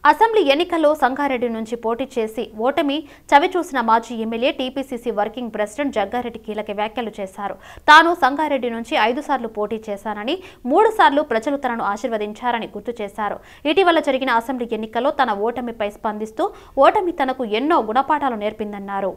Assembly ఎన్నికల్లో సంగారెడ్డి నుంచి పోటీ చేసి ఓటమి చవిచూసిన మాజీ MLA TPCC working president Jaggareddy కీలక వ్యాఖ్యలు చేశారు. తాను సంగారెడ్డి నుంచి 5 సార్లు పోటీ చేశానని 3 సార్లు ప్రజలు తనను ఆశీర్వదించారని గుర్తు చేశారు. ఇటీవల జరిగిన అసెంబ్లీ ఎన్నికల్లో తన ఓటమిపై స్పందిస్తూ ఓటమి తనకు ఎన్నో గుణపాఠాలు నేర్పిందన్నారు.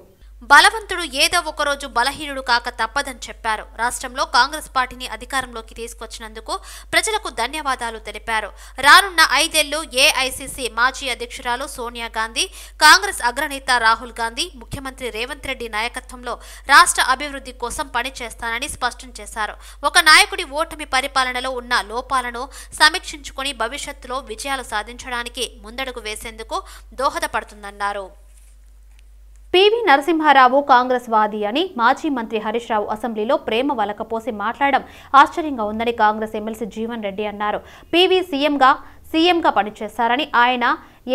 బలవంతుడు ఏదో ఒకరోజు బలహీనుడు కాక తప్పదని చెప్పారు. రాష్ట్రంలో కాంగ్రెస్ పార్టీని అధికారంలోకి తీసుకొచ్చినందుకు ప్రజలకు ధన్యవాదాలు తెలిపారు. రానున్న 5 ఏళ్లు ఏఐసీసీ మాజీ అధ్యక్షురాలు సోనియా గాంధీ, కాంగ్రెస్ అగ్రనేత రాహుల్ గాంధీ, ముఖ్యమంత్రి రేవంత్ రెడ్డి నాయకత్వంలో రాష్ట్ర అభివృద్ధి కోసం పనిచేస్తానని స్పష్టం చేశారు. ఒక నాయకుడి ఓటమి పరిపాలనలో ఉన్న లోపాలను సమీక్షించుకొని భవిష్యత్తులో విజయాలు సాధించడానికి ముందడుగు వేసేందుకు దోహదపడుతుందన్నారు. పివి నరసింహారావు కాంగ్రెస్ వాది అని మాజీ మంత్రి హరీష్ రావు అసెంబ్లీలో ప్రేమ వలకపోసి మాట్లాడడం ఆశ్చర్యంగా ఉందని కాంగ్రెస్ ఎమ్మెల్సీ జీవన్ రెడ్డి అన్నారు. పివి సీఎంగా పనిచేశారని, ఆయన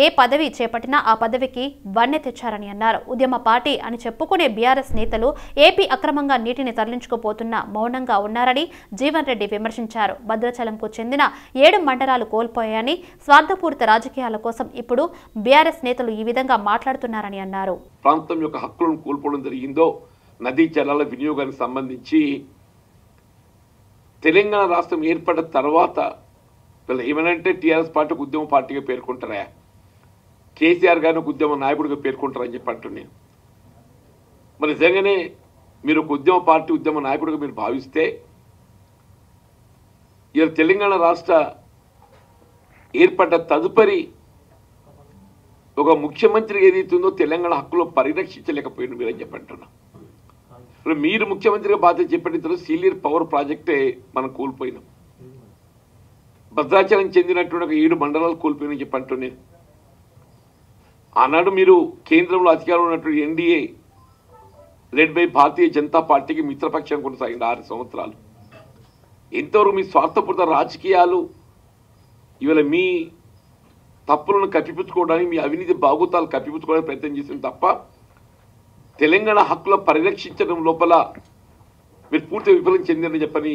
ఏ పదవి చేపట్టినా ఆ పదవికి వన్నె తెచ్చారని అన్నారు. ఉద్యమ పార్టీ అని చెప్పుకునే బీఆర్ఎస్ నేతలు ఏపీ అక్రమంగా నీటిని తరలించుకుపోతున్నా మౌనంగా ఉన్నారని జీవన్ రెడ్డి విమర్శించారు. భద్రాచలంకు చెందిన 7 మండలాలు కోల్పోయాయని, స్వార్థపూరిత రాజకీయాల కోసం ఇప్పుడు బీఆర్ఎస్ నేతలు ఈ విధంగా మాట్లాడుతున్నారని అన్నారు. ప్రాంతం యొక్క హక్కులను కోల్పోవడం జరిగిందో నదీ జలాల వినియోగానికి సంబంధించి తెలంగాణ రాష్ట్రం ఏర్పడిన తర్వాత వీళ్ళు ఏమనంటే టీఆర్ఎస్ పార్టీకి ఉద్యమ పార్టీగా పేర్కొంటారా, కేసీఆర్ గారిని ఒక ఉద్యమ నాయకుడిగా పేర్కొంటారని చెప్పి అంటున్నాను. మరి నిజంగానే మీరు ఒక ఉద్యమ పార్టీ ఉద్యమ నాయకుడిగా మీరు భావిస్తే ఇలా తెలంగాణ రాష్ట్ర ఏర్పడ్డ తదుపరి ఒక ముఖ్యమంత్రి ఏదైతుందో తెలంగాణ హక్కులో పరిరక్షించలేకపోయింది మీరని చెప్పి అంటున్నా. మీరు ముఖ్యమంత్రిగా బాధ్యత చెప్పిన తర్వాత సీలియర్ పవర్ ప్రాజెక్టే మనం కోల్పోయినాం. భద్రాచలం చెందినటువంటి ఒక 7 మండలాలు కోల్పోయినని చెప్పి అంటున్నాను. ఆనాడు మీరు కేంద్రంలో అధికారంలో ఉన్నటువంటి NDA led by Bharatiya Janata పార్టీకి మిత్రపక్షం కొనసాగింది 6 సంవత్సరాలు. ఎంతవరకు మీ స్వార్థపూరిత రాజకీయాలు ఇవాళ మీ తప్పులను కప్పిపుచ్చుకోవడానికి, మీ అవినీతి బాగోతాలు కప్పిపుచ్చుకోవడానికి ప్రయత్నం చేసింది తప్ప తెలంగాణ హక్కుల పరిరక్షించడం లోపల మీరు పూర్తి విఫలం చెందిందని చెప్పని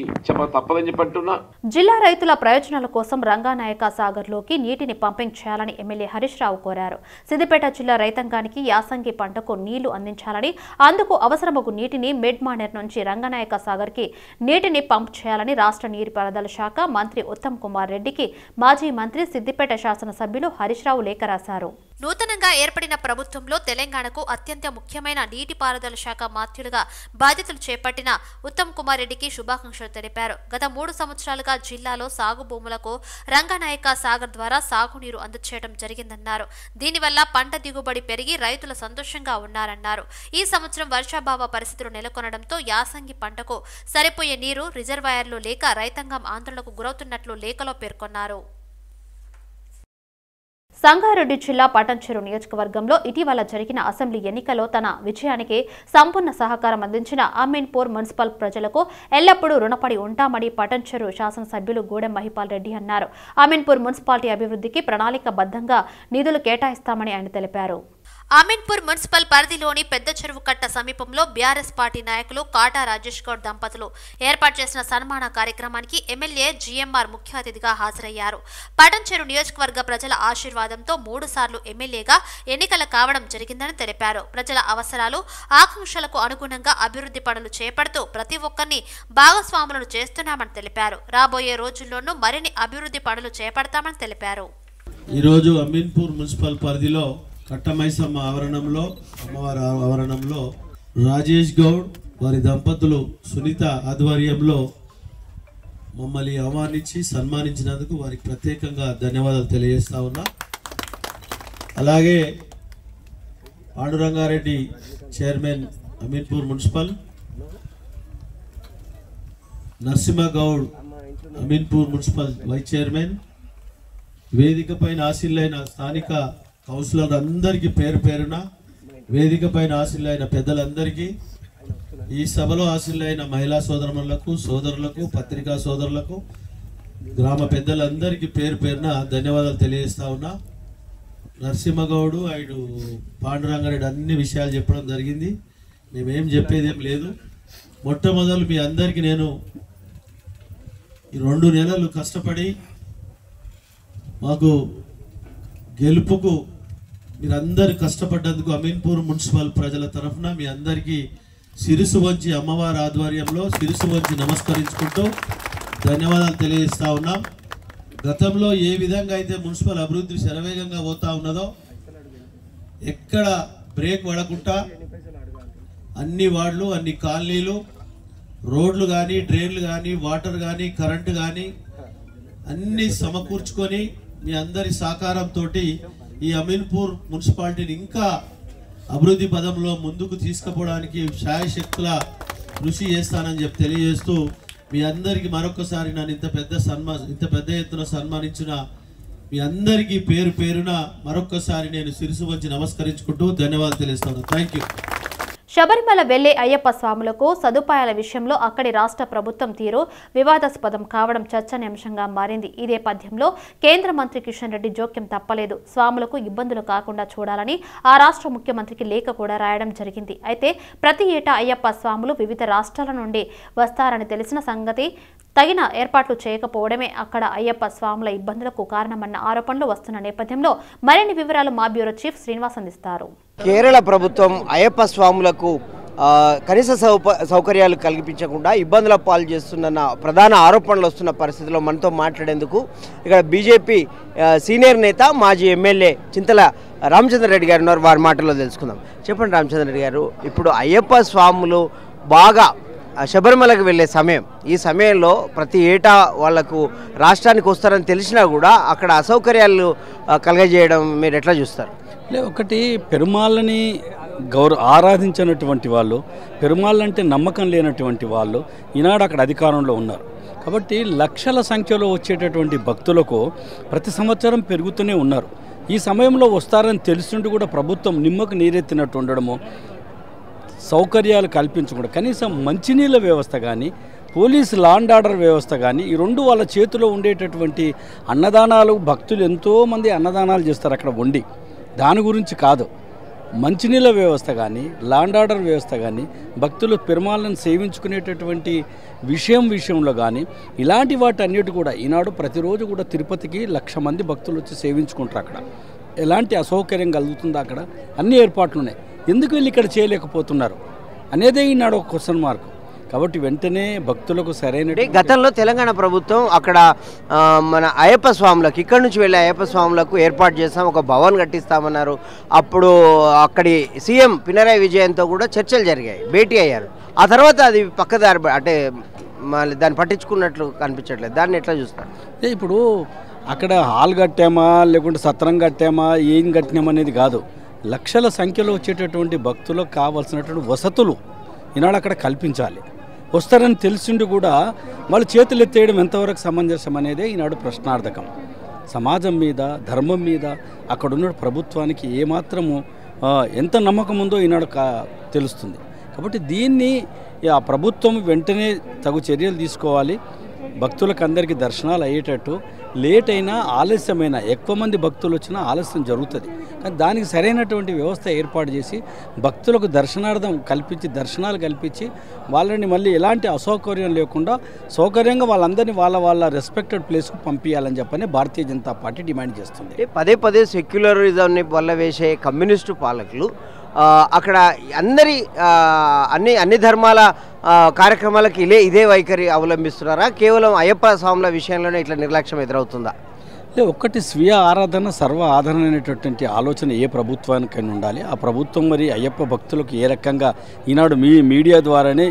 తప్పదని చెప్పంటున్నా. జిల్లా రైతుల ప్రయోజనాల కోసం రంగానాయక సాగర్లోకి నీటిని పంపింగ్ చేయాలని ఎమ్మెల్యే హరీష్ రావు కోరారు. సిద్దిపేట జిల్లా రైతాంగానికి యాసంగి పంటకు నీళ్లు అందించాలని, అందుకు అవసరమగు నీటిని మెడ్మానేర్ నుంచి రంగానాయక సాగర్కి నీటిని పంప్ చేయాలని రాష్ట్ర నీటిపారుదల శాఖ మంత్రి ఉత్తమ్ కుమార్ రెడ్డికి మాజీ మంత్రి సిద్దిపేట శాసనసభ్యులు హరీష్ రావు లేఖ రాశారు. నూతనంగా ఏర్పడిన ప్రభుత్వంలో తెలంగాణకు అత్యంత ముఖ్యమైన నీటిపారుదల శాఖ మాత్యులుగా బాధ్యతలు చేపట్టిన ఉత్తమ్ కుమార్ రెడ్డికి శుభాకాంక్షలు తెలిపారు. గత 3 సంవత్సరాలుగా జిల్లాలో సాగు భూములకు రంగనాయక సాగర్ ద్వారా సాగునీరు అందచేయడం జరిగిందన్నారు. దీనివల్ల పంట దిగుబడి పెరిగి రైతులు సంతోషంగా ఉన్నారన్నారు. ఈ సంవత్సరం వర్షాభావ పరిస్థితులు నెలకొనడంతో యాసంగి పంటకు సరిపోయే నీరు రిజర్వాయర్లు లేక రైతాంగం ఆందోళనకు గురవుతున్నట్లు లేఖలో పేర్కొన్నారు. సంగారెడ్డి జిల్లా పటంచెరు నియోజకవర్గంలో ఇటీవల జరిగిన అసెంబ్లీ ఎన్నికల్లో తన విజయానికి సంపూర్ణ సహకారం అందించిన అమీన్పూర్ మున్సిపల్ ప్రజలకు ఎల్లప్పుడూ రుణపడి ఉంటామని పటంచెరు శాసనసభ్యులు గూడెం మహిపాల్ రెడ్డి అన్నారు. అమీన్పూర్ మున్సిపాలిటీ అభివృద్ధికి ప్రణాళికబద్ధంగా నిధులు కేటాయిస్తామని ఆయన తెలిపారు. అమీన్పూర్ మున్సిపల్ పరిధిలోని పెద్ద చెరువు కట్ట సమీపంలో బీఆర్ఎస్ పార్టీ నాయకులు కాటా రాజేష్ గౌడ్ దంపతులు ఏర్పాటు చేసిన సన్మాన కార్యక్రమానికి ఎమ్మెల్యే జీఎంఆర్ ముఖ్య అతిథిగా హాజరయ్యారు. పటంచెరు నియోజకవర్గ ప్రజల ఆశీర్వాదంతో 3 సార్లు ఎమ్మెల్యేగా ఎన్నికలు కావడం జరిగిందని తెలిపారు. ప్రజల అవసరాలు, ఆకాంక్షలకు అనుగుణంగా అభివృద్ధి పనులు చేపడుతూ ప్రతి ఒక్కరిని భాగస్వాములను చేస్తున్నామని తెలిపారు. రాబోయే రోజుల్లోనూ మరిన్ని అభివృద్ధి పనులు చేపడతామని తెలిపారు. ఈరోజు అమీన్పూర్ మున్సిపల్ పరిధిలో కట్టమైసమ్మ అమ్మవారి ఆవరణంలో రాజేష్ గౌడ్ వారి దంపతులు సునీత ఆధ్వర్యంలో మమ్మల్ని ఆహ్వానించి సన్మానించినందుకు వారికి ప్రత్యేకంగా ధన్యవాదాలు తెలియజేస్తా ఉన్నా. అలాగే Pandurangareddy chairman Ameenpur municipal, Narasimhagoud Ameenpur municipal vice chairman, వేదిక పైన ఆశీర్లైన స్థానిక కౌన్సిలర్ అందరికీ పేరు పేరున, వేదిక పైన ఆశీర్లైన పెద్దలందరికీ, ఈ సభలో ఆశీర్లైన మహిళా సోదరులకు, పత్రికా సోదరులకు, గ్రామ పెద్దలందరికీ పేరు పేరున ధన్యవాదాలు తెలియజేస్తా ఉన్నా. నరసింహగౌడు ఆయన పాండురంగారెడ్డి అన్ని విషయాలు చెప్పడం జరిగింది. మేమేం చెప్పేదేం లేదు. మొట్టమొదలు మీ అందరికీ నేను ఈ 2 నెలలు కష్టపడి మాకు గెలుపుకు మీరందరూ కష్టపడ్డందుకు అమీన్పూర్ మున్సిపల్ ప్రజల తరఫున మీ అందరికీ శిరసు వంచి అమ్మవారి ఆధ్వర్యంలో శిరసు వంచి నమస్కరించుకుంటూ ధన్యవాదాలు తెలియజేస్తా ఉన్నాం. గతంలో ఏ విధంగా అయితే మున్సిపల్ అభివృద్ధి శరవేగంగా పోతా ఉన్నదో ఎక్కడ బ్రేక్ పడకుండా అన్ని వార్డులు అన్ని కాలనీలు రోడ్లు కానీ డ్రైన్లు కానీ వాటర్ కానీ కరెంటు కానీ అన్నీ సమకూర్చుకొని మీ అందరి సహకారంతో ఈ అమీన్పూర్ మున్సిపాలిటీని ఇంకా అభివృద్ధి పదంలో ముందుకు తీసుకుపోవడానికి శాయశక్తుల కృషి చేస్తానని చెప్పి తెలియజేస్తూ మీ అందరికీ మరొకసారి నన్ను ఇంత పెద్ద ఎత్తున సన్మానించిన మీ అందరికీ పేరు పేరున మరొకసారి నేను శిరసు వంచి నమస్కరించుకుంటూ ధన్యవాదాలు తెలియజేస్తాను. Thank you. శబరిమల వెళ్లే అయ్యప్ప స్వాములకు సదుపాయాల విషయంలో అక్కడి రాష్ట్ర ప్రభుత్వం తీరు వివాదాస్పదం కావడం చర్చనీయాంశంగా మారింది. ఈ నేపథ్యంలో కేంద్ర మంత్రి కిషన్ రెడ్డి జోక్యం తప్పలేదు. స్వాములకు ఇబ్బందులు కాకుండా చూడాలని ఆ రాష్ట్ర ముఖ్యమంత్రికి లేఖ కూడా రాయడం జరిగింది. అయితే ప్రతి ఏటా అయ్యప్ప స్వాములు వివిధ రాష్ట్రాల నుండి వస్తారని తెలిసిన సంగతి తగిన ఏర్పాట్లు చేయకపోవడమే అక్కడ అయ్యప్ప స్వాముల ఇబ్బందులకు కారణమన్న ఆరోపణలు వస్తున్న నేపథ్యంలో మరిన్ని వివరాలు మా బ్యూరో చీఫ్ శ్రీనివాస్ అందిస్తారు. కేరళ ప్రభుత్వం అయ్యప్ప స్వాములకు కనీస సౌకర్యాలు కల్పించకుండా ఇబ్బందుల పాలు చేస్తున్న ప్రధాన ఆరోపణలు వస్తున్న పరిస్థితిలో మనతో మాట్లాడేందుకు ఇక్కడ బీజేపీ సీనియర్ నేత మాజీ ఎమ్మెల్యే చింతల రామచంద్ర రెడ్డి గారు ఉన్నారు. వారి మాటల్లో తెలుసుకుందాం. చెప్పండి రామచంద్ర రెడ్డి గారు, ఇప్పుడు అయ్యప్ప స్వాములు బాగా శబరిమలకు వెళ్ళే సమయం, ఈ సమయంలో ప్రతి ఏటా వాళ్లకు రాష్ట్రానికి వస్తారని తెలిసినా కూడా అక్కడ అసౌకర్యాలు కలగజేయడం మీరు ఎట్లా చూస్తారు? ఒకటి, పెరుమాళ్ళని ఆరాధించినటువంటి వాళ్ళు, పెరుమాళ్ళంటే నమ్మకం లేనటువంటి వాళ్ళు ఈనాడు అక్కడ అధికారంలో ఉన్నారు. కాబట్టి లక్షల సంఖ్యలో వచ్చేటటువంటి భక్తులకు ప్రతి సంవత్సరం పెరుగుతూనే ఉన్నారు. ఈ సమయంలో వస్తారని తెలుసుండి కూడా ప్రభుత్వం నిమ్మకు నీరెత్తినట్టు ఉండడము, సౌకర్యాలు కల్పించకుండా కనీసం మంచినీళ్ళ వ్యవస్థ కానీ పోలీసు లా అండ్ ఆర్డర్ వ్యవస్థ కానీ ఈ రెండు వాళ్ళ చేతిలో ఉండేటటువంటి అన్నదానాలు, భక్తులు ఎంతోమంది అన్నదానాలు చేస్తారు అక్కడ వండి, దాని గురించి కాదు. మంచినీళ్ళ వ్యవస్థ కానీ లా అండ్ ఆర్డర్ వ్యవస్థ కానీ భక్తులు పెరుమాళ్ళను సేవించుకునేటటువంటి విషయంలో కానీ ఇలాంటి వాటన్నిటి కూడా ఈనాడు ప్రతిరోజు కూడా తిరుపతికి 1,00,000 మంది భక్తులు వచ్చి సేవించుకుంటారు. అక్కడ ఎలాంటి అసౌకర్యం కలుగుతుందో అక్కడ అన్ని ఏర్పాట్లు ఉన్నాయి. ఎందుకు వీళ్ళు ఇక్కడ చేయలేకపోతున్నారు అనేదే ఈనాడు ఒక క్వశ్చన్ మార్క్. కాబట్టి వెంటనే భక్తులకు సరైన గతంలో తెలంగాణ ప్రభుత్వం అక్కడ మన అయ్యప్ప స్వాములకు ఇక్కడ నుంచి వెళ్ళే అయ్యప్ప స్వాములకు ఏర్పాటు చేస్తాం, ఒక భవన్ కట్టిస్తామన్నారు. అప్పుడు అక్కడి సీఎం పినరాయి విజయన్తో కూడా చర్చలు జరిగాయి, భేటీ అయ్యారు. ఆ తర్వాత అది పక్కదారి అంటే మళ్ళీ దాన్ని పట్టించుకున్నట్లు కనిపించట్లేదు. దాన్ని ఎట్లా చూస్తారు? ఇప్పుడు అక్కడ హాల్ కట్టామా లేకుంటే సత్రం కట్టామా ఏం కట్టినామనేది కాదు, లక్షల సంఖ్యలో వచ్చేటటువంటి భక్తులకు కావాల్సినటువంటి వసతులు ఈనాడు అక్కడ కల్పించాలి. వస్తారని తెలిసిండి కూడా వాళ్ళు చేతులు ఎత్తేయడం ఎంతవరకు సమంజసం అనేదే ఈనాడు ప్రశ్నార్థకం. సమాజం మీద, ధర్మం మీద అక్కడున్న ప్రభుత్వానికి ఏమాత్రము ఎంత నమ్మకం ఉందో ఈనాడు తెలుస్తుంది. కాబట్టి దీన్ని ఆ ప్రభుత్వం వెంటనే తగు చర్యలు తీసుకోవాలి. భక్తులకు అందరికీ దర్శనాలు అయ్యేటట్టు, లేట్ అయినా ఆలస్యమైనా ఎక్కువ మంది భక్తులు వచ్చినా ఆలస్యం జరుగుతుంది. కానీ దానికి సరైనటువంటి వ్యవస్థ ఏర్పాటు చేసి భక్తులకు దర్శనార్థం కల్పించి, దర్శనాలు కల్పించి వాళ్ళని మళ్ళీ ఎలాంటి అసౌకర్యం లేకుండా సౌకర్యంగా వాళ్ళందరినీ వాళ్ళ రెస్పెక్టెడ్ ప్లేస్కు పంపించాలని చెప్పని భారతీయ జనతా పార్టీ డిమాండ్ చేస్తుంది. పదే పదే సెక్యులరిజంని వల్ల వేసే కమ్యూనిస్టు పాలకులు అక్కడ అన్ని ధర్మాల కార్యక్రమాలకు ఇదే వైఖరి అవలంబిస్తున్నారా? కేవలం అయ్యప్ప స్వాముల విషయంలోనే ఇట్లా నిర్లక్ష్యం ఎదురవుతుందా? ఒక్కటి, స్వీయ ఆరాధన సర్వ ఆదరణ అనేటటువంటి ఆలోచన ఏ ప్రభుత్వానికైనా ఉండాలి. ఆ ప్రభుత్వం మరి అయ్యప్ప భక్తులకు ఏ రకంగా ఈనాడు మీడియా ద్వారానే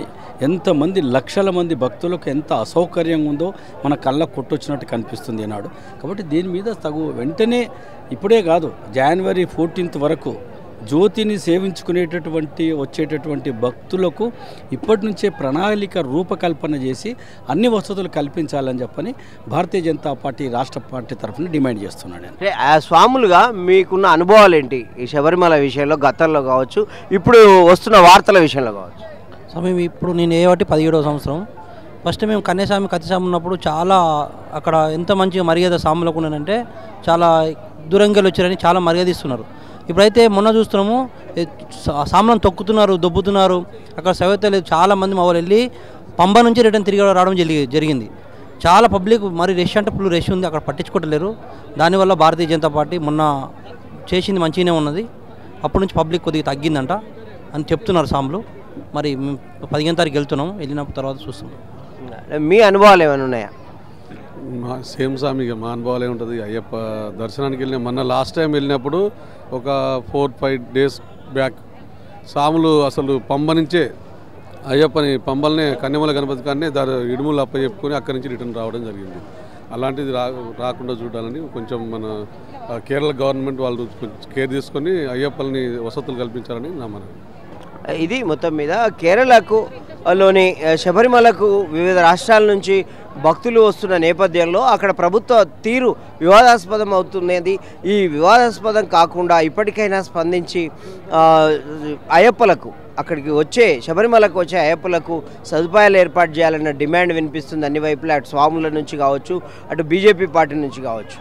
ఎంతమంది లక్షల మంది భక్తులకు ఎంత అసౌకర్యంగా ఉందో మన కళ్ళకు కొట్టొచ్చినట్టు కనిపిస్తుంది ఈనాడు. కాబట్టి దీని మీద వెంటనే ఇప్పుడే కాదు, జనవరి 14 వరకు జ్యోతిని సేవించుకునేటటువంటి వచ్చేటటువంటి భక్తులకు ఇప్పటి నుంచే ప్రణాళిక రూపకల్పన చేసి అన్ని వసతులు కల్పించాలని చెప్పని భారతీయ జనతా పార్టీ రాష్ట్ర పార్టీ తరఫున డిమాండ్ చేస్తున్నాను. అంటే ఆ స్వాములుగా మీకున్న అనుభవాలు ఏంటి ఈ శబరిమల విషయంలో, గతంలో కావచ్చు, ఇప్పుడు వస్తున్న వార్తల విషయంలో కావచ్చు? సమయం ఇప్పుడు నేను ఏవాటి 17వ సంవత్సరం. ఫస్ట్ మేము కన్యాస్వామి కత్తిస్వామి ఉన్నప్పుడు చాలా అక్కడ ఎంత మంచిగా మర్యాద స్వాములకు ఉన్నానంటే చాలా దూరంగా వచ్చారని చాలా మర్యాద ఇస్తున్నారు. ఇప్పుడైతే మొన్న చూస్తున్నాము సామాన్లు తొక్కుతున్నారు, దొబ్బుతున్నారు. అక్కడ సవ్యత లేదు. చాలామంది మా వాళ్ళు వెళ్ళి పంబ నుంచి రిటర్న్ తిరిగి రావడం జరిగింది. చాలా పబ్లిక్ మరి రష్ అంటే ఫుల్ రష్ ఉంది, అక్కడ పట్టించుకోవట్లేరు. దానివల్ల భారతీయ జనతా పార్టీ మొన్న చేసింది మంచిగానే ఉన్నది, అప్పటి నుంచి పబ్లిక్ కొద్దిగా తగ్గిందంట అని చెప్తున్నారు సాంబులు. మరి 15వ తారీఖు వెళ్తున్నాం, వెళ్ళిన తర్వాత చూస్తాం. మీ అనుభవాలు ఏమైనా ఉన్నాయా? సేమ్ సామిగా మా అనుభవాలు ఏముంటుంది. అయ్యప్ప దర్శనానికి వెళ్ళిన మొన్న లాస్ట్ టైం వెళ్ళినప్పుడు ఒక 4-5 days బ్యాక్ సాములు అసలు పంబ నుంచే అయ్యప్పని పంబల్నే కన్యమల గణపతి కానీ ఇడుములు అప్పచెప్పుకొని అక్కడి నుంచి రిటర్న్ రావడం జరిగింది. అలాంటిది రాకుండా చూడాలని కొంచెం మన కేరళ గవర్నమెంట్ వాళ్ళు కేర్ తీసుకొని అయ్యప్పల్ని వసతులు కల్పించాలని నా మనవి. ఇది మొత్తం మీద కేరళకు లోని శబరిమలకు వివిధ రాష్ట్రాల నుంచి భక్తులు వస్తున్న నేపథ్యంలో అక్కడ ప్రభుత్వ తీరు వివాదాస్పదం అవుతున్నది. ఈ వివాదాస్పదం కాకుండా ఇప్పటికైనా స్పందించి అయ్యప్పలకు అక్కడికి వచ్చే శబరిమలకు వచ్చే అయ్యప్పలకు సదుపాయాలు ఏర్పాటు చేయాలన్న డిమాండ్ వినిపిస్తుంది అన్ని వైపులా, అటు స్వాముల నుంచి కావచ్చు, అటు బీజేపీ పార్టీ నుంచి కావచ్చు.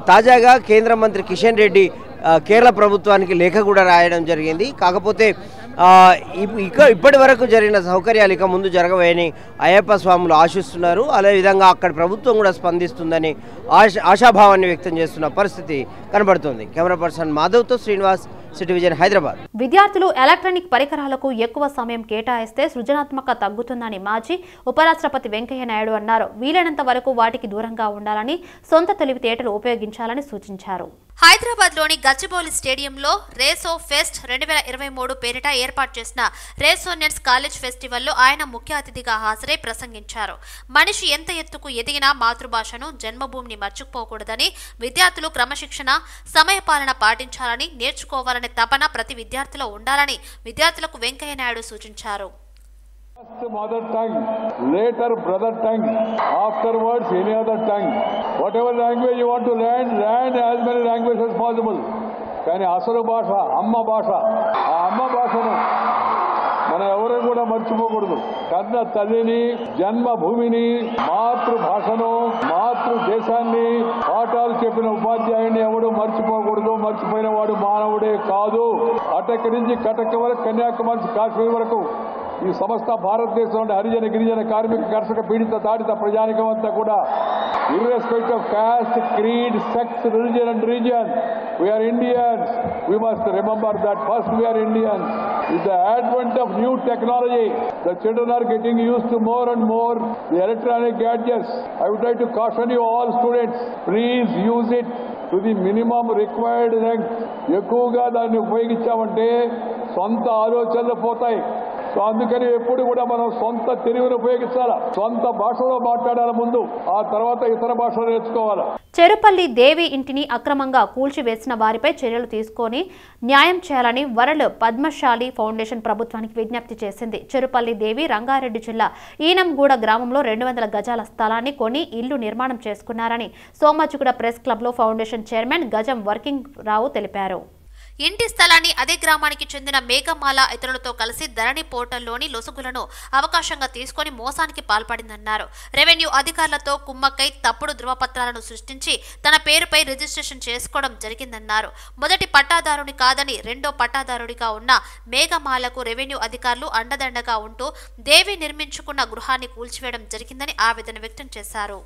తాజాగా కేంద్ర మంత్రి కిషన్ రెడ్డి కేరళ ప్రభుత్వానికి లేఖ కూడా రాయడం జరిగింది. కాకపోతే ఇప్పటి వరకు జరిగిన సౌకర్యాలు ఇక ముందు జరగవని అయ్యప్ప స్వాములు ఆశిస్తున్నారు. అదేవిధంగా అక్కడ ప్రభుత్వం కూడా స్పందిస్తుందని ఆశాభావాన్ని వ్యక్తం చేస్తున్న పరిస్థితి కనబడుతోంది. కెమెరా పర్సన్ మాధవ్తో శ్రీనివాస్, సిటీ విజన్, హైదరాబాద్. విద్యార్థులు ఎలక్ట్రానిక్ పరికరాలకు ఎక్కువ సమయం కేటాయిస్తే సృజనాత్మక తగ్గుతుందని మాజీ ఉపరాష్ట్రపతి వెంకయ్య నాయుడు అన్నారు. వీలైనంత వరకు వాటికి దూరంగా ఉండాలని, సొంత తెలివితేటలు ఉపయోగించాలని సూచించారు. హైదరాబాద్లోని గచ్చిబౌలి స్టేడియంలో రేసో ఫెస్ట్ 2023 పేరిట ఏర్పాటు చేసిన రేసోనెన్స్ కాలేజ్ ఫెస్టివల్లో ఆయన ముఖ్య అతిథిగా హాజరై ప్రసంగించారు. మనిషి ఎంత ఎత్తుకు ఎదిగినా మాతృభాషను, జన్మభూమిని మర్చిపోకూడదని, విద్యార్థులు క్రమశిక్షణ, సమయపాలన పాటించాలని, నేర్చుకోవాలనే తపన ప్రతి విద్యార్థిలో ఉండాలని విద్యార్థులకు వెంకయ్య నాయుడు సూచించారు. First mother tongue, later brother tongue, afterwards any other tongue. Whatever language you want to learn as many languages as possible. కానీ అసలు భాష అమ్మ భాష, ఆ అమ్మ భాషను మనం ఎవరు కూడా మర్చిపోకూడదు. కన్న తల్లిని, జన్మభూమిని, మాతృభాషను, మాతృదేశాన్ని పాఠాలు చెప్పిన ఉపాధ్యాయుడిని ఎవడు మర్చిపోకూడదు. మర్చిపోయిన వాడు మానవుడే కాదు. అటక్ నుంచి కటక్ వరకు, కన్యాకుమారి కాశ్మీర్ వరకు ఈ సమస్త భారతదేశంలో హరిజన, గిరిజన, కార్మిక, కర్షక, పీడిత, తాడిత ప్రజానికం అంతా కూడా irrespective of caste, creed, sex, religion and region, we are Indians. We must remember that first we are Indians. With the advent of new technology, the children are getting used to more and more the electronic gadgets. I would like to caution you all students, please use it to the minimum required length. ఎక్కువగా దాన్ని ఉపయోగించామంటే సొంత ఆలోచనలు పోతాయి. So అందుకని ఎప్పుడు కూడా మనం సొంత తెలివిని ఉపయోగించాలా, సొంత భాషలో మాట్లాడాలి ముందు, ఆ తర్వాత ఇతర భాషలు నేర్చుకోవాలా. చెరుపల్లి దేవి ఇంటిని అక్రమంగా కూల్చివేసిన వారిపై చర్యలు తీసుకొని న్యాయం చేయాలని వరల్డ్ పద్మశాలి ఫౌండేషన్ ప్రభుత్వానికి విజ్ఞప్తి చేసింది. చెరుపల్లి దేవి రంగారెడ్డి జిల్లా ఈనంగూడ గ్రామంలో 200 గజాల స్థలాన్ని కొని ఇల్లు నిర్మాణం చేసుకున్నారని సోమాజిగూడ ప్రెస్ క్లబ్లో ఫౌండేషన్ చైర్మన్ గజం వర్కింగ్ రావు తెలిపారు. ఇంటి స్థలాన్ని అదే గ్రామానికి చెందిన మేఘమాల ఇతరులతో కలిసి ధరణి పోర్టల్లోని లొసుగులను అవకాశంగా తీసుకుని మోసానికి పాల్పడిందన్నారు. రెవెన్యూ అధికారులతో కుమ్మక్కై తప్పుడు ధృవపత్రాలను సృష్టించి తన పేరుపై రిజిస్ట్రేషన్ చేసుకోవడం జరిగిందన్నారు. మొదటి పట్టాదారుని కాదని రెండో పట్టాదారుడిగా ఉన్న మేఘమాలకు రెవెన్యూ అధికారులు అండదండగా ఉంటూ దేవి నిర్మించుకున్న గృహాన్ని కూల్చివేయడం జరిగిందని ఆవేదన వ్యక్తం చేశారు.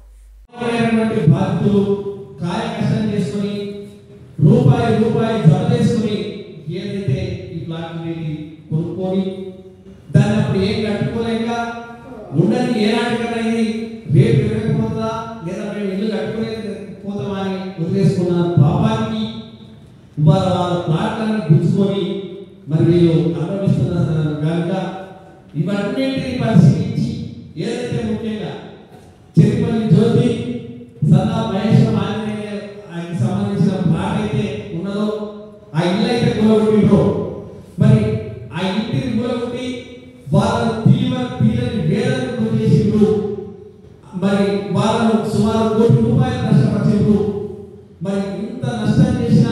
రూపాయి జమ చేసుకుని ఏదైతే ఈ ప్లాట్ కొనుక్కొని దాన్ని అప్పుడు ఏం కట్టుకోలేక ఉండని ఏనాటికన్నా ఇది రేపు ఇవ్వకపోతుందా లేదా మేము ఇల్లు కట్టుకోలేకపోతామా అని వదిలేసుకున్న పాపానికి వాళ్ళ ప్లాట్లను గుంజుకొని మరి వీళ్ళు అనుభవిస్తున్నారు కనుక ఇవన్నింటినీ పరిశీలించి ఏదైతే ముఖ్యంగా చెరుపల్లి జ్యోతి సదా మహేశ్వర ఆయనకి సంబంధించిన ప్లాట్ అయితే ఉన్నదో ఆ ఇల్లు అయితే కూలగొట్టిండ్రో మరి ఆ ఇంటిని కూలగొట్టి వాళ్ళ తీవ్రని వేదనకు చేసిండ్రు. మరి వాళ్ళను సుమారు ₹1 కోటి నష్టపరిచిండ్రు. మరి ఇంత నష్టం చేసిన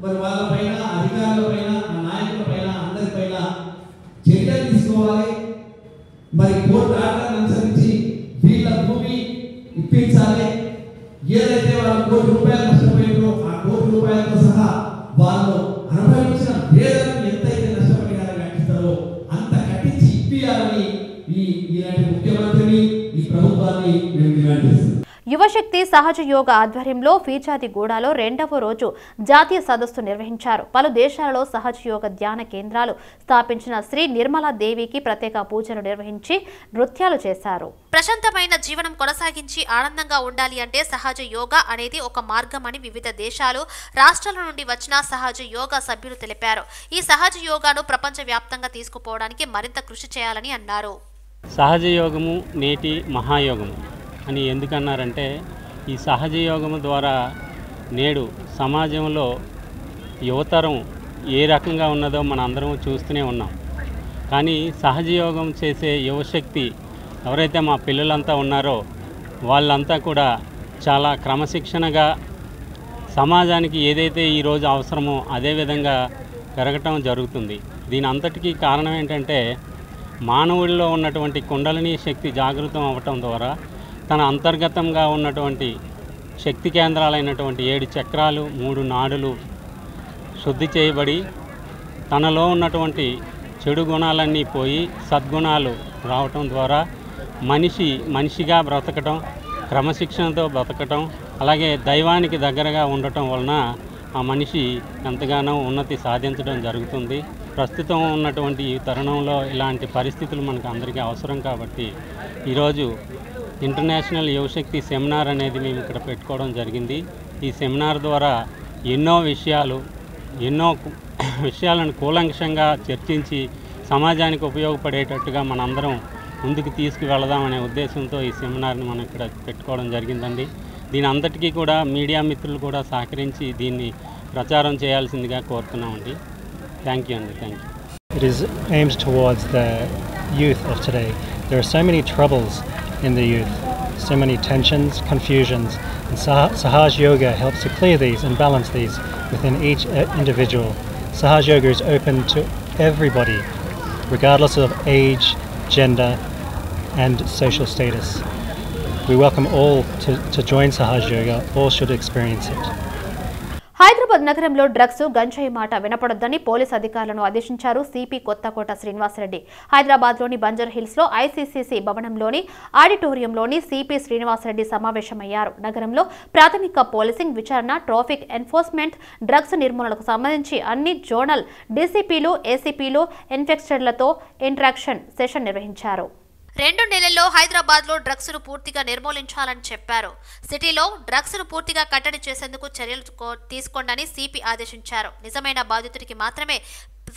మరి వాళ్ళ పైన, అధికారుల పైన, నాయకుల పైన, అందరిపైన చర్యలు తీసుకోవాలి. మరి కోర్టు ఆర్డర్ని అనుసరించి వీళ్ళ భూమి ఇప్పించాలి. ఏదైతే వాళ్ళు ₹1 కోటి నష్టపోయిందో ఆ ₹1 కోటితో సహా వాళ్ళు అనుభవించిన వేదనను ఎంతైతే నష్టపరిహారం కట్టిస్తారో అంత కట్టించి ఇప్పియాలని ఈనాటి ముఖ్యమంత్రిని, ఈ ప్రభుత్వాన్ని మేము డిమాండ్ యువశక్తి సహజ యోగ ఆధ్వర్యంలో ఫీజాదిగూడలో 2వ రోజు జాతీయ సదస్సు నిర్వహించారు. పలు దేశాలలో సహజ యోగ ధ్యాన కేంద్రాలు స్థాపించిన శ్రీ నిర్మలా దేవికి ప్రత్యేక పూజలు నిర్వహించి నృత్యాలు చేశారు. ప్రశాంతమైన జీవనం కొనసాగించి ఆనందంగా ఉండాలి అంటే సహజ యోగా అనేది ఒక మార్గమని వివిధ దేశాలు రాష్ట్రాల నుండి వచ్చిన సహజ యోగా సభ్యులు తెలిపారు. ఈ సహజ యోగాను ప్రపంచవ్యాప్తంగా తీసుకుపోవడానికి మరింత కృషి చేయాలని అన్నారు. సహజ యోగము నేటి మహాయోగము అని ఎందుకన్నారంటే ఈ సహజ యోగము ద్వారా నేడు సమాజంలో యువతరం ఏ రకంగా ఉన్నదో మన అందరం చూస్తూనే ఉన్నాం. కానీ సహజ యోగం చేసే యువశక్తి ఎవరైతే మా పిల్లలంతా ఉన్నారో వాళ్ళంతా కూడా చాలా క్రమశిక్షణగా సమాజానికి ఏదైతే ఈరోజు అవసరమో అదే విధంగా పెరగటం జరుగుతుంది. దీని అంతటికీ కారణం ఏంటంటే మానవుడిలో ఉన్నటువంటి కుండలిని శక్తి జాగృతం అవ్వటం ద్వారా తన అంతర్గతంగా ఉన్నటువంటి శక్తి కేంద్రాలైనటువంటి 7 చక్రాలు 3 నాడులు శుద్ధి చేయబడి తనలో ఉన్నటువంటి చెడు గుణాలన్నీ పోయి సద్గుణాలు రావటం ద్వారా మనిషిగా బ్రతకటం, క్రమశిక్షణతో బ్రతకటం, అలాగే దైవానికి దగ్గరగా ఉండటం వలన ఆ మనిషి ఎంతగానో ఉన్నతి సాధించడం జరుగుతుంది. ప్రస్తుతం ఉన్నటువంటి ఈ తరుణంలో ఇలాంటి పరిస్థితులు మనకు అందరికీ అవసరం కాబట్టి ఈరోజు ఇంటర్నేషనల్ యువశక్తి సెమినార్ అనేది మేము ఇక్కడ పెట్టుకోవడం జరిగింది. ఈ సెమినార్ ద్వారా ఎన్నో విషయాలను కూలంకషంగా చర్చించి సమాజానికి ఉపయోగపడేటట్టుగా మనందరం ముందుకు తీసుకువెళదామనే ఉద్దేశంతో ఈ సెమినార్ని మనం ఇక్కడ పెట్టుకోవడం జరిగిందండి. దీని అంతటికీ కూడా మీడియా మిత్రులు కూడా సహకరించి దీన్ని ప్రచారం చేయాల్సిందిగా కోరుతున్నామండి. థ్యాంక్ యూ అండి. Thank you. It is aimed towards the youth of today. There are so many troubles in the youth, so many tensions, confusions, and Sahaj Yoga helps to clear these and balance these within each individual. Sahaj Yoga is open to everybody, regardless of age, gender, and social status. We welcome all to join Sahaj Yoga. All should experience it. Hyderabad నగరంలో drugs గంజాయి మాట వినపడొద్దని police అధికారులను ఆదేశించారు CP Kothakota Srinivasa Reddy. హైదరాబాద్లోని బంజర్ హిల్స్లో ICCC భవనంలోని ఆడిటోరియంలోని CP Srinivasa Reddy సమావేశమయ్యారు. నగరంలో ప్రాథమిక పోలీసింగ్, విచారణ, ట్రాఫిక్ ఎన్ఫోర్స్మెంట్, డ్రగ్స్ నిర్మూలనకు సంబంధించి అన్ని జోనల్ డీసీపీలు, ఏసీపీలు, ఇన్స్పెక్టర్లతో ఇంటరాక్షన్ సెషన్ నిర్వహించారు. 2 నెలల్లో హైదరాబాద్ లో డ్రగ్స్ ను పూర్తిగా నిర్మూలించాలని చెప్పారు. సిటీలో డ్రగ్స్ ను పూర్తిగా కట్టడి చేసేందుకు చర్యలు తీసుకోండి సిపి ఆదేశించారు. నిజమైన బాధితుడికి మాత్రమే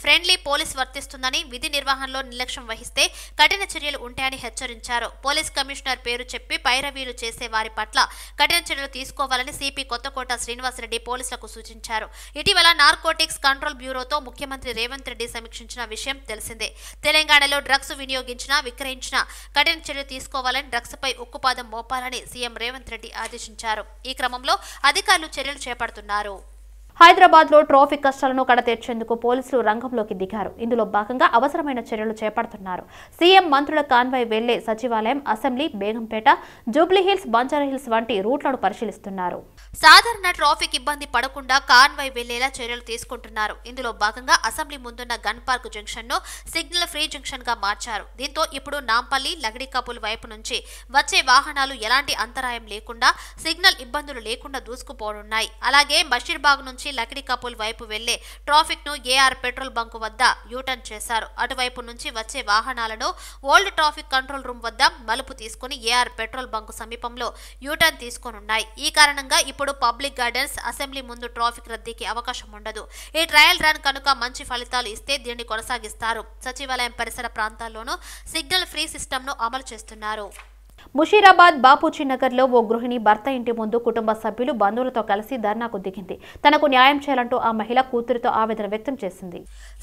ఫ్రెండ్లీ పోలీస్ వర్తిస్తుందని, విధి నిర్వహణలో నిర్లక్ష్యం వహిస్తే కఠిన చర్యలు ఉంటాయని హెచ్చరించారు. పోలీస్ కమిషనర్ పేరు చెప్పి పైరవీలు చేసే వారి పట్ల కఠిన చర్యలు తీసుకోవాలని సిపి కొత్తకోట శ్రీనివాసరెడ్డి పోలీసులకు సూచించారు. ఇటీవల నార్కోటిక్స్ కంట్రోల్ బ్యూరోతో ముఖ్యమంత్రి రేవంత్ రెడ్డి సమీక్షించిన విషయం తెలిసిందే. తెలంగాణలో డ్రగ్స్ వినియోగించినా, విక్రయించినా కఠిన చర్యలు తీసుకోవాలని, డ్రగ్స్ పై ఉక్కుపాదం మోపాలని సీఎం రేవంత్ రెడ్డి ఆదేశించారు. ఈ క్రమంలో అధికారులు చర్యలు చేపడుతున్నారు. హైదరాబాద్ లో ట్రాఫిక్ కష్టాలను కడతీర్చేందుకు పోలీసులు రంగంలోకి దిగారు. ఇందులో భాగంగా అవసరమైన చర్యలు చేపడుతున్నారు. సీఎం మంత్రుల కాన్వాయ్ వెళ్లే సచివాలయం, అసెంబ్లీ, బేగంపేట, జూబ్లీహిల్స్, బంజారాహిల్స్ వంటి రూట్లను పరిశీలిస్తున్నారు. సాధారణ ట్రాఫిక్ ఇబ్బంది పడకుండా కాన్వాయ్ వెళ్లేలా చర్యలు తీసుకుంటున్నారు. ఇందులో భాగంగా అసెంబ్లీ ముందున్న గన్ పార్క్ జంక్షన్ ను సిగ్నల్ ఫ్రీ జంక్షన్ గా మార్చారు. దీంతో ఇప్పుడు నాంపల్లి, లగడికపుల్ వైపు నుంచి వచ్చే వాహనాలు ఎలాంటి అంతరాయం లేకుండా, సిగ్నల్ ఇబ్బందులు లేకుండా దూసుకుపోనున్నాయి. అలాగే బషీర్బాగ్ నుంచి లకడికపుల్ వైపు వెళ్లే ట్రాఫిక్ ను ఏఆర్ పెట్రోల్ బంక్ వద్ద యూటర్న్ చేశారు. అటువైపు నుంచి వచ్చే వాహనాలను ఓల్డ్ ట్రాఫిక్ కంట్రోల్ రూమ్ వద్ద మలుపు తీసుకుని ఏఆర్ పెట్రోల్ బంక్ సమీపంలో యూటర్న్ తీసుకోనున్నాయి. ఈ కారణంగా ఇప్పుడు పబ్లిక్ గార్డెన్స్, అసెంబ్లీ ముందు ట్రాఫిక్ రద్దీకి అవకాశం ఉండదు. ఈ ట్రయల్ రన్ కనుక మంచి ఫలితాలు ఇస్తే దీన్ని కొనసాగిస్తారు. సచివాలయం పరిసర ప్రాంతాల్లోనూ సిగ్నల్ ఫ్రీ సిస్టమ్ ను అమలు చేస్తున్నారు. ముషీరాబాద్ బాపూజీ నగర్ లో ఓ గృహిణి భర్త ఇంటి ముందు కుటుంబ సభ్యులు, బంధువులతో కలిసి ధర్నాకు దిగింది. తనకు న్యాయం చేయాలంటూ ఆ మహిళ కూతురితో ఆవేదన వ్యక్తం చేసింది.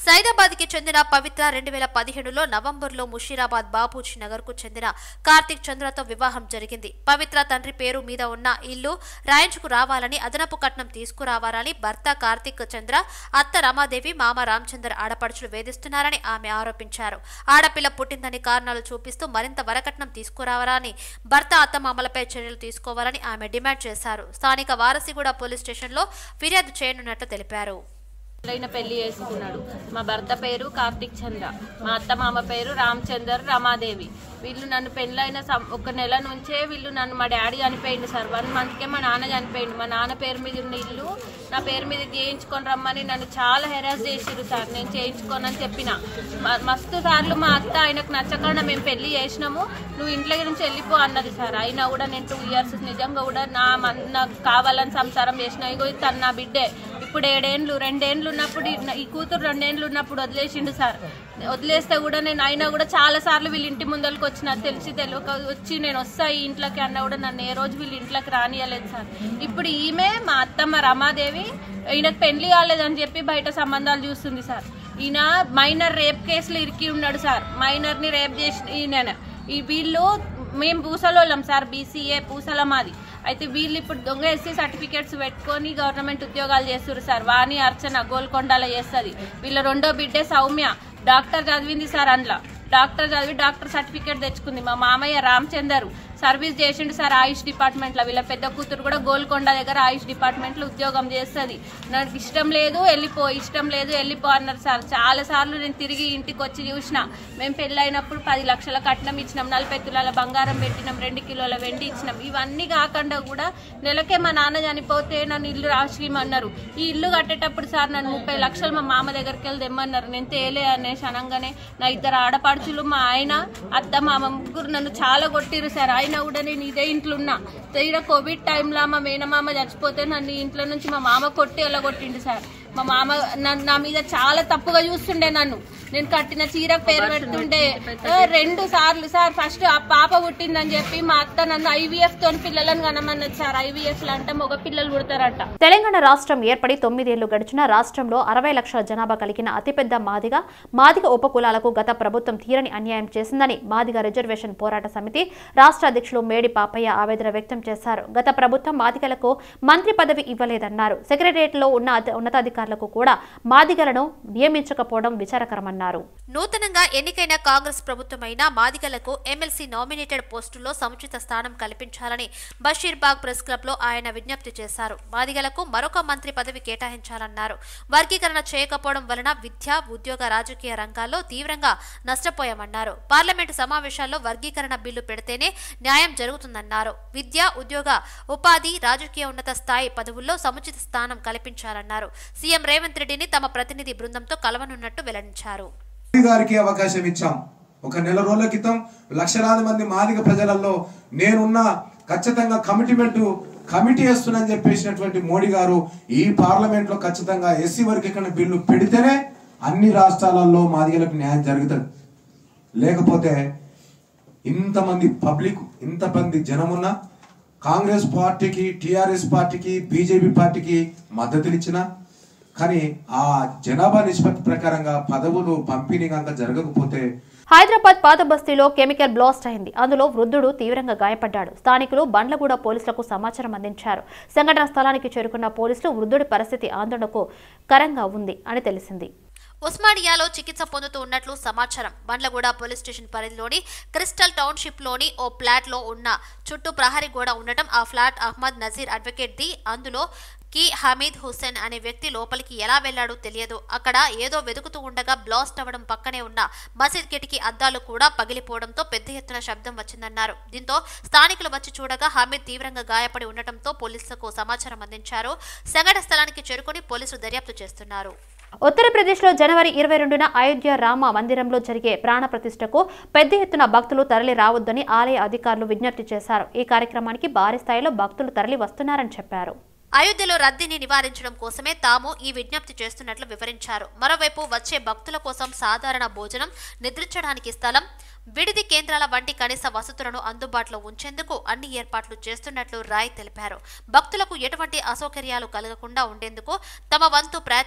సైదాబాద్ కి చెందిన పవిత్ర 2015లో నవంబర్లో ముషీరాబాద్ బాపూజీ నగర్ కు చెందిన కార్తిక్ చంద్రతో వివాహం జరిగింది. పవిత్ర తండ్రి పేరు మీద ఉన్న ఇల్లు రాయించుకు రావాలని, అదనపు కట్నం తీసుకురావాలని భర్త కార్తిక్ చంద్ర, అత్త రమాదేవి, మామ రామచందర్ ఆడపడుచులు వేధిస్తున్నారని ఆమె ఆరోపించారు. ఆడపిల్ల పుట్టిందని కారణాలు చూపిస్తూ మరింత వరకట్నం తీసుకురావాలని, భర్త అత్తమామలపై చర్యలు తీసుకోవాలని ఆమె డిమాండ్ చేశారు. స్థానిక వారసిగూడ పోలీస్ స్టేషన్లో ఫిర్యాదు చేయనున్నట్లు తెలిపారు. ఆయన పెళ్లి చేసుకున్నాడు. మా భర్త పేరు కార్తిక్ చంద్ర, మా అత్తమామ పేరు రామచందర్ రమాదేవి. వీళ్ళు నన్ను పెళ్ళైన 1 నెల నుంచే వీళ్ళు నన్ను, మా డాడీ చనిపోయిండు సార్, 1 మంత్కే మా నాన్న చనిపోయిండు. మా నాన్న పేరు మీద ఉన్న ఇల్లు నా పేరు మీద చేయించుకొని రమ్మని నన్ను చాలా హెరాస్ చేసిరు సార్. నేను చేయించుకోనని చెప్పిన మస్తు సార్లు. మా అత్త ఆయనకు నచ్చకుండా మేము పెళ్లి చేసినాము, నువ్వు ఇంట్లో నుంచి వెళ్ళిపో అన్నది సార్. అయినా కూడా నేను 2 ఇయర్స్ నిజంగా కూడా నాకు కావాలని సంసారం చేసిన. ఇగో తను నా బిడ్డే. ఇప్పుడు 7 ఏళ్ళు 2 ఏళ్ళు ఉన్నప్పుడు, ఈ కూతురు 2 ఏళ్ళు ఉన్నప్పుడు వదిలేసిండు సార్. వదిలేస్తే కూడా నేను అయినా కూడా చాలా సార్లు వీళ్ళ ఇంటి ముందరికి వచ్చిన, తెలియక వచ్చి నేను వస్తా ఈ ఇంట్లోకి అన్నా కూడా నన్ను ఏ రోజు వీళ్ళ ఇంట్లోకి రానియలేదు సార్. ఇప్పుడు ఈమె మా అత్తమ్మ రమాదేవి ఈయనకు పెళ్లి కాలేదని చెప్పి బయట సంబంధాలు చూస్తుంది సార్. ఈయన మైనర్ రేప్ కేసులు ఇరికి ఉన్నాడు సార్. మైనర్ని రేప్ చేసి ఈయన వీళ్ళు మేము పూసలోళ్ళం సార్, BCA పూసల మాది. అయితే వీళ్ళు ఇప్పుడు దొంగ SC సర్టిఫికేట్స్ పెట్టుకొని గవర్నమెంట్ ఉద్యోగాలు చేస్తారు సార్. వాణి అర్చన గోల్కొండలో చేస్తుంది. వీళ్ళ 2వ బిడ్డే సౌమ్య డాక్టర్ చదివింది సార్. అందులో డాక్టర్ చదివి డాక్టర్ సర్టిఫికేట్ తెచ్చుకుంది. మా మామయ్య రామచందర్ సర్వీస్ చేసిండు సార్ ఆయుష్ డిపార్ట్మెంట్లో. వీళ్ళ పెద్ద కూతురు కూడా గోల్కొండ దగ్గర ఆయుష్ డిపార్ట్మెంట్లో ఉద్యోగం చేస్తుంది. నాకు ఇష్టం లేదు వెళ్ళిపో అన్నారు సార్. చాలా సార్లు నేను తిరిగి ఇంటికి వచ్చి చూసిన. మేము పెళ్ళైనప్పుడు 10 లక్షల కట్నం ఇచ్చినాం, 40 తులాల బంగారం పెట్టినాం, 2 కిలోల వెండి ఇచ్చినాం. ఇవన్నీ కాకుండా కూడా నెలకే మా నాన్న చనిపోతే నన్ను ఇల్లు రాసిమన్నారు. ఈ ఇల్లు కట్టేటప్పుడు సార్ నన్ను 30 లక్షలు మా మామ దగ్గరికి వెళ్ళి తెమ్మన్నారు. నేను తేలే అనేసి అనగానే నా 2 ఆడపడుచులు, మా ఆయన, అత్త, మామ ముగ్గురు నన్ను చాలా కొట్టిరు సార్. అయినా కూడా నేను ఇదే ఇంట్లో ఉన్నా. తీరా కోవిడ్ టైంలో మా మేనమామ చచ్చిపోతే నన్ను ఇంట్లో నుంచి మా మామ కొట్టి ఎలా కొట్టిండు సార్. మా మామ నా మీద చాలా తప్పుగా చూస్తుండే. నేను కట్టిన చీరకు పేరు పెడుతుండే 2 సార్లు సార్. ఫస్ట్ ఆ పాప పుట్టిందని చెప్పి మా అత్త నన్ను IVF తోని పిల్లలను కనమన్నది సార్. IVF అంటే మగ పిల్లలు పుడతారట. తెలంగాణ రాష్ట్రం ఏర్పడి 9 ఏళ్లు గడిచిన రాష్ట్రంలో 60 లక్షల జనాభా కలిగిన అతిపెద్ద మాదిగ ఉపకులాలకు గత ప్రభుత్వం తీరని అన్యాయం చేసిందని మాదిగ రిజర్వేషన్ పోరాట సమితి రాష్ట్ర అధ్యక్షులు మేడి పాపయ్య ఆవేదన వ్యక్తం చేశారు. గత ప్రభుత్వం మాదిగలకు మంత్రి పదవి ఇవ్వలేదన్నారు. సెక్రటరియట్లో ఉన్న ఉన్నతాధికారులకు కూడా మాదిగలను నియమించకపోవడం విచారకరమన్నారు. నూతనంగా ఎన్నికైన కాంగ్రెస్ ప్రభుత్వమైన మాదిగలకు ఎమ్మెల్సీ నామినేటెడ్ పోస్టుల్లో సముచిత స్థానం కల్పించాలని బషీర్బాగ్ ప్రెస్ క్లబ్ లో ఆయన విజ్ఞప్తి చేశారు. మాదిగలకు మరొక మంత్రి పదవి కేటాయించాలన్నారు. వర్గీకరణ చేయకపోవడం వలన విద్య, ఉద్యోగ, రాజకీయ రంగాల్లో తీవ్రంగా నష్టపోయామన్నారు. పార్లమెంటు సమావేశాల్లో వర్గీకరణ బిల్లు పెడితేనే న్యాయం జరుగుతుందన్నారు. విద్య, ఉద్యోగ, ఉపాధి, రాజకీయ ఉన్నత స్థాయి పదవుల్లో సముచిత స్థానం కల్పించాలన్నారు. సీఎం రేవంత్ రెడ్డిని తమ ప్రతినిధి బృందంతో కలవనున్నట్టు వెల్లడించారు. గారికి అవకాశం ఇచ్చాం. 1 నెల రోజుల క్రితం లక్షలాది మంది మాదిగ ప్రజలలో నేనున్న ఖచ్చితంగా కమిటీ వేస్తున్నని చెప్పేసినటువంటి మోడీ గారు ఈ పార్లమెంట్ లో ఖచ్చితంగా SC వర్గీకరణ బిల్లు పెడితేనే అన్ని రాష్ట్రాలలో మాదిగలకు న్యాయం జరుగుతుంది. లేకపోతే ఇంతమంది పబ్లిక్, ఇంతమంది జనమున్న కాంగ్రెస్ పార్టీకి, TRS పార్టీకి, BJP పార్టీకి మద్దతునిచ్చిన కానీ ఆ జనాభా నిష్పత్తి ప్రకారంగా పదవులు పంపిణీ కనుక జరగకపోతే. హైదరాబాద్ పాత బస్తీలో కెమికల్ బ్లాస్ట్ అయింది. అందులో వృద్ధుడు తీవ్రంగా గాయపడ్డాడు. స్థానికులు బండ్లగూడ పోలీసులకు సమాచారం అందించారు. సంఘటన స్థలానికి చేరుకున్న పోలీసులు వృద్ధుడి పరిస్థితి ఆందోళనకు కరంగా ఉంది అని తెలిసింది. ఉస్మానియాలో చికిత్స పొందుతూ ఉన్నట్లు సమాచారం. బండ్లగూడ పోలీస్ స్టేషన్ పరిధిలోని క్రిస్టల్ టౌన్షిప్ లోని ఓ ఫ్లాట్ లో ఉన్న చుట్టూ ప్రహరీ గోడ ఉండటం, ఆ ఫ్లాట్ అహ్మద్ నజీర్ అడ్వకేట్ ది. అందులో కి హమీద్ హుస్సేన్ అనే వ్యక్తి లోపలికి ఎలా వెళ్లాడో తెలియదు. అక్కడ ఏదో వెతుకుతూ ఉండగా బ్లాస్ట్ అవ్వడం, పక్కనే ఉన్న మసీద్ కిటికీ అద్దాలు కూడా పగిలిపోవడంతో పెద్ద ఎత్తున శబ్దం వచ్చిందన్నారు. దీంతో స్థానికులు వచ్చి చూడగా హమీద్ తీవ్రంగా గాయపడి ఉండటంతో పోలీసులకు సమాచారం అందించారు. సంఘటన స్థలానికి చేరుకుని పోలీసులు దర్యాప్తు చేస్తున్నారు. ఉత్తరప్రదేశ్లో జనవరి 22న అయోధ్య రామ మందిరంలో జరిగే ప్రాణ ప్రతిష్టకు పెద్ద ఎత్తున భక్తులు తరలి రావద్దని ఆలయ అధికారులు విజ్ఞప్తి చేశారు. ఈ కార్యక్రమానికి భారీ స్థాయిలో భక్తులు తరలి వస్తున్నారని చెప్పారు. అయోధ్యలో రద్దీని నివారించడం కోసమే తాము ఈ విజ్ఞప్తి చేస్తున్నట్లు వివరించారు. మరోవైపు వచ్చే భక్తుల కోసం సాధారణ భోజనం, నిద్రించడానికి స్థలం, విడిది కేంద్రాల వంటి కనీస వసతులను అందుబాటులో ఉంచేందుకు అన్ని ఏర్పాట్లు చేస్తున్నట్లు రాయ్ తెలిపారు. భక్తులకు ఎటువంటి అసౌకర్యాలు కలగకుండా ఉండేందుకు తమ వంతు ప్రయత్నం